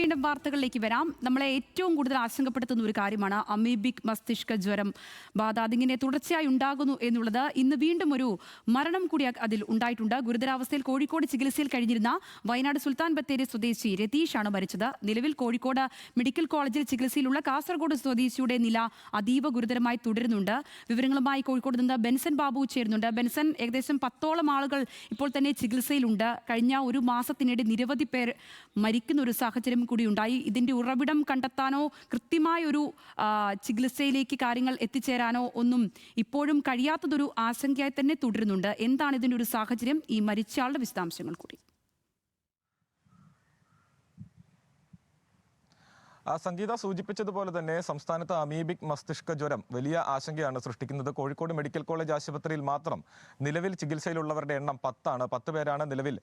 വീണ്ടും വാർത്തകളിലേക്ക് വരാം. നമ്മളെ ഏറ്റവും കൂടുതൽ ആശങ്കപ്പെടുത്തുന്ന ഒരു കാര്യമാണ് അമീബിക് മസ്തിഷ്ക ജ്വരം ബാധ. അതിങ്ങനെ തുടർച്ചയായി ഉണ്ടാകുന്നു എന്നുള്ളത്. ഇന്ന് വീണ്ടും ഒരു മരണം കൂടി അതിൽ ഉണ്ടായിട്ടുണ്ട്. ഗുരുതരാവസ്ഥയിൽ കോഴിക്കോട് ചികിത്സയിൽ കഴിഞ്ഞിരുന്ന വയനാട് സുൽത്താൻ ബത്തേരി സ്വദേശി രതീഷാണ് മരിച്ചത്. നിലവിൽ കോഴിക്കോട് മെഡിക്കൽ കോളേജിൽ ചികിത്സയിലുള്ള കാസർഗോഡ് സ്വദേശിയുടെ നില അതീവ ഗുരുതരമായി തുടരുന്നുണ്ട്. വിവരങ്ങളുമായി കോഴിക്കോട് നിന്ന് ബെൻസൻ ബാബു ചേരുന്നുണ്ട്. ബെൻസൻ, ഏകദേശം 10ഓളം ആളുകൾ ഇപ്പോൾ തന്നെ ചികിത്സയിലുണ്ട്. കഴിഞ്ഞ ഒരു മാസത്തിനിടെ നിരവധി പേർ മരിക്കുന്ന ഒരു സാഹചര്യം കൂടി ഉണ്ടായി. ഇതിന്റെ ഉറവിടം കണ്ടെത്താനോ കൃത്യമായ ഒരു ചികിത്സയിലേക്ക് കാര്യങ്ങൾ എത്തിച്ചേരാനോ ഒന്നും ഇപ്പോഴും കഴിയാത്തതൊരു ആശങ്കയായി തന്നെ തുടരുന്നുണ്ട്. എന്താണ് ഇതിന്റെ ഒരു സാഹചര്യം? ഈ മരിച്ചയാളുടെ വിശദാംശങ്ങൾ കൂടി. സംഗീത സൂചിപ്പിച്ചതുപോലെ തന്നെ സംസ്ഥാനത്ത് അമീബിക് മസ്തിഷ്ക ജ്വരം വലിയ ആശങ്കയാണ് സൃഷ്ടിക്കുന്നത്. കോഴിക്കോട് മെഡിക്കൽ കോളേജ് ആശുപത്രിയിൽ മാത്രം നിലവിൽ ചികിത്സയിലുള്ളവരുടെ എണ്ണം 10 ആണ്. 10 പേരാണ് നിലവിൽ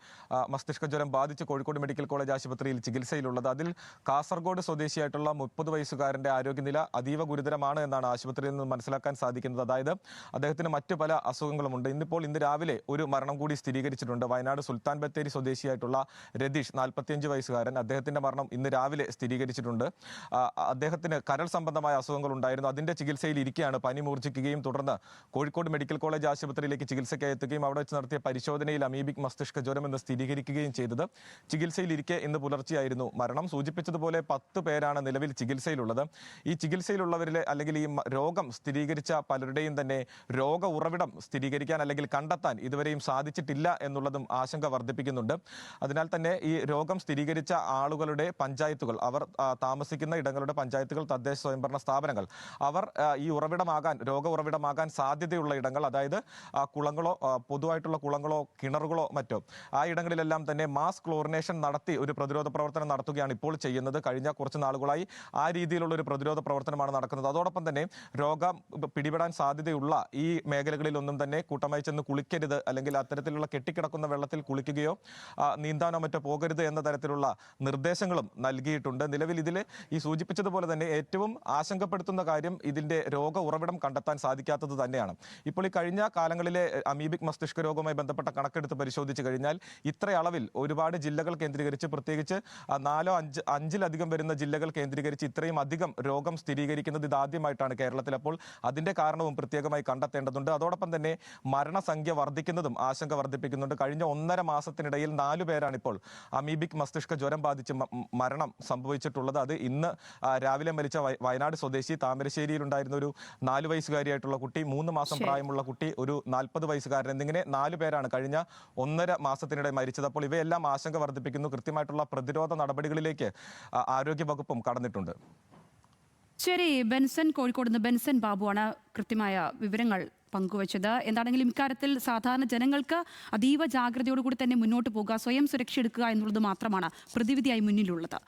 മസ്തിഷ്ക ജ്വരം ബാധിച്ച് കോഴിക്കോട് മെഡിക്കൽ കോളേജ് ആശുപത്രിയിൽ ചികിത്സയിലുള്ളത്. അതിൽ കാസർഗോഡ് സ്വദേശിയായിട്ടുള്ള 30 വയസ്സുകാരന്റെ ആരോഗ്യനില അതീവ ഗുരുതരമാണ് എന്നാണ് ആശുപത്രിയിൽ നിന്ന് മനസ്സിലാക്കാൻ സാധിക്കുന്നത്. അതായത് അദ്ദേഹത്തിന് മറ്റു പല അസുഖങ്ങളുമുണ്ട്. ഇന്ന് രാവിലെ ഒരു മരണം കൂടി സ്ഥിരീകരിച്ചിട്ടുണ്ട്. വയനാട് സുൽത്താൻ ബത്തേരി സ്വദേശിയായിട്ടുള്ള രതീഷ്, 45 വയസ്സുകാരൻ, അദ്ദേഹത്തിന്റെ മരണം ഇന്ന് രാവിലെ സ്ഥിരീകരിച്ചിട്ടുണ്ട്. അദ്ദേഹത്തിന് കരൾ സംബന്ധമായ അസുഖങ്ങൾ ഉണ്ടായിരുന്നു. അതിന്റെ ചികിത്സയിൽ ഇരിക്കെയാണ് പനി മൂർച്ഛിക്കുകയും തുടർന്ന് കോഴിക്കോട് മെഡിക്കൽ കോളേജ് ആശുപത്രിയിലേക്ക് ചികിത്സയ്ക്കായി എത്തുകയും അവിടെ വെച്ച് നടത്തിയ പരിശോധനയിൽ അമീബിക് മസ്തിഷ്ക ജ്വരം എന്ന് സ്ഥിരീകരിക്കുകയും ചെയ്തത്. ചികിത്സയിൽ ഇരിക്കെ ഇന്ന് പുലർച്ചെയായിരുന്നു മരണം. സൂചിപ്പിച്ചതുപോലെ 10 പേരാണ് നിലവിൽ ചികിത്സയിലുള്ളത്. ഈ ചികിത്സയിലുള്ളവരിലെ അല്ലെങ്കിൽ ഈ രോഗം സ്ഥിരീകരിച്ച പലരുടെയും തന്നെ രോഗ ഉറവിടം സ്ഥിരീകരിക്കാൻ അല്ലെങ്കിൽ കണ്ടെത്താൻ ഇതുവരെയും സാധിച്ചിട്ടില്ല എന്നുള്ളതും ആശങ്ക വർദ്ധിപ്പിക്കുന്നുണ്ട്. അതിനാൽ തന്നെ ഈ രോഗം സ്ഥിരീകരിച്ച ആളുകളുടെ പഞ്ചായത്തുകൾ, അവർ താമസിക്കുന്ന ഇടങ്ങളുടെ പഞ്ചായത്തുകൾ, തദ്ദേശ സ്വയംഭരണ സ്ഥാപനങ്ങൾ, അവർ ഈ രോഗ ഉറവിടമാകാൻ സാധ്യതയുള്ള ഇടങ്ങൾ, അതായത് കുളങ്ങളോ പൊതുവായിട്ടുള്ള കുളങ്ങളോ കിണറുകളോ മറ്റോ, ആ ഇടങ്ങളിലെല്ലാം തന്നെ മാസ് ക്ലോറിനേഷൻ നടത്തി ഒരു പ്രതിരോധ പ്രവർത്തനം നടത്തുകയാണ് ഇപ്പോൾ ചെയ്യുന്നത്. കഴിഞ്ഞ കുറച്ച് നാളുകളായി ആ രീതിയിലുള്ള ഒരു പ്രതിരോധ പ്രവർത്തനമാണ് നടക്കുന്നത്. അതോടൊപ്പം തന്നെ രോഗം പിടിപെടാൻ സാധ്യതയുള്ള ഈ മേഖലകളിലൊന്നും തന്നെ കൂട്ടമായി ചെന്ന് കുളിക്കരുത്, അല്ലെങ്കിൽ അത്തരത്തിലുള്ള കെട്ടിക്കിടക്കുന്ന വെള്ളത്തിൽ കുളിക്കുകയോ നീന്താനോ മറ്റോ പോകരുത് എന്ന തരത്തിലുള്ള നിർദ്ദേശങ്ങളും നൽകിയിട്ടുണ്ട്. നിലവിൽ ഇതിൽ ഈ സൂചിപ്പിച്ചതുപോലെ തന്നെ ഏറ്റവും ആശങ്കപ്പെടുത്തുന്ന കാര്യം ഇതിന്റെ രോഗ ഉറവിടം കണ്ടെത്താൻ സാധിക്കാത്തത് തന്നെയാണ്. ഇപ്പോൾ ഈ കഴിഞ്ഞ കാലങ്ങളിലെ അമീബിക് മസ്തിഷ്ക രോഗവുമായി ബന്ധപ്പെട്ട കണക്കെടുത്ത് പരിശോധിച്ചു കഴിഞ്ഞാൽ ഇത്ര അളവിൽ ഒരുപാട് ജില്ലകൾ കേന്ദ്രീകരിച്ച്, പ്രത്യേകിച്ച് 4-5-5-ലധികം വരുന്ന ജില്ലകൾ കേന്ദ്രീകരിച്ച് ഇത്രയും അധികം രോഗം സ്ഥിരീകരിക്കുന്നത് ഇതാദ്യമായിട്ടാണ് കേരളത്തിൽ. അപ്പോൾ അതിന്റെ കാരണവും പ്രത്യേകമായി കണ്ടെത്തേണ്ടതുണ്ട്. അതോടൊപ്പം തന്നെ മരണസംഖ്യ വർദ്ധിക്കുന്നതും ആശങ്ക വർദ്ധിപ്പിക്കുന്നുണ്ട്. കഴിഞ്ഞ 1.5 മാസത്തിനിടയിൽ 4 പേരാണ് ഇപ്പോൾ അമീബിക് മസ്തിഷ്ക ജ്വരം ബാധിച്ച് മരണം സംഭവിച്ചിട്ടുള്ളത്. അത് ഇന്ന് രാവിലെ മരിച്ച വയനാട് സ്വദേശി, താമരശ്ശേരിയിലുണ്ടായിരുന്ന ഒരു 4 വയസ്സുകാരിയായിട്ടുള്ള കുട്ടി, 3 മാസം പ്രായമുള്ള കുട്ടി, ഒരു 40 വയസ്സുകാരൻ എന്നിങ്ങനെ 4 പേരാണ് കഴിഞ്ഞ 1.5 മാസത്തിനിടെ മരിച്ചത്. അപ്പോൾ ഇവയെല്ലാം ആശങ്ക വർദ്ധിപ്പിക്കുന്നു. കൃത്യമായിട്ടുള്ള പ്രതിരോധ നടപടികളിലേക്ക് ആരോഗ്യവകുപ്പും കടന്നിട്ടുണ്ട്. ശരി, ബെൻസൻ, കോഴിക്കോട് നിന്ന് ബെൻസൻ ബാബുവാണ് കൃത്യമായ വിവരങ്ങൾ പങ്കുവച്ചത്. എന്താണെങ്കിലും ഇക്കാര്യത്തിൽ സാധാരണ ജനങ്ങൾക്ക് അതീവ ജാഗ്രതയോടുകൂടി തന്നെ മുന്നോട്ട് പോകുക, സ്വയം സുരക്ഷ എടുക്കുക എന്നുള്ളത് മാത്രമാണ് പ്രതിവിധിയായി മുന്നിലുള്ളത്.